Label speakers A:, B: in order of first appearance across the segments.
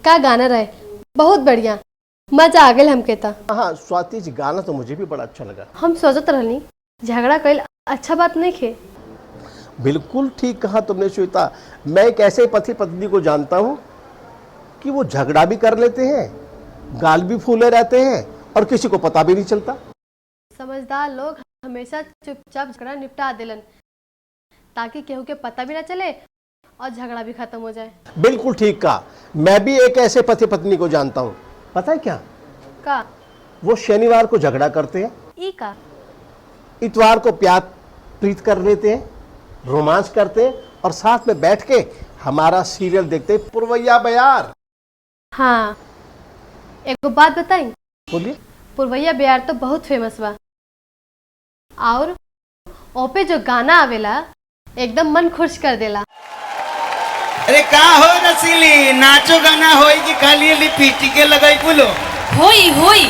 A: का गाना रहे, बहुत बढ़िया, मजा आ गया हमके था।
B: हाँ स्वाति जी, गाना तो मुझे भी बड़ा अच्छा लगा।
A: हम सोचत रहनी झगड़ा कईल अच्छा बात नहीं खे।
B: बिल्कुल ठीक कहा तुमने श्वेता। मैं एक ऐसे पति पत्नी को जानता हूँ कि वो झगड़ा भी कर लेते हैं, गाल भी फूले रहते हैं और किसी को पता भी नहीं चलता।
A: समझदार लोग हमेशा चुपचाप झगड़ा निपटा देलन ताकि केहू के पता भी ना चले और झगड़ा भी खत्म हो जाए।
B: बिल्कुल ठीक कहा। मैं भी एक ऐसे पति पत्नी को जानता हूँ। पता है क्या?
A: का?
B: वो शनिवार को झगड़ा करते हैं,
A: ई का?
B: इतवार को प्यार प्रीत कर लेते हैं, रोमांस करते हैं और साथ में बैठ के हमारा सीरियल देखते हैं, पुरवैया बयार।
A: हाँ, एक बात बताई।
B: बोलिए।
A: पुरवैया बिहार तो बहुत फेमस बा और ओपे जो गाना आवेला एकदम मन खुश कर देला।
C: अरे का हो रसीली, नाचो गाना होई कि खाली लिपस्टिक के लगाई बोलो?
D: होई होई,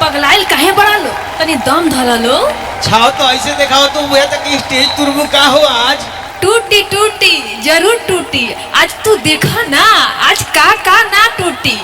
D: पगलाइल काहे बड़ा लो, तनी दम धरा लो।
C: छाओ तो ऐसे दिखाओ तो वो तक स्टेज तुरबु का हो आज।
D: टूटी टूटी जरूर टूटी, आज तू देखा ना आज का ना टूटी।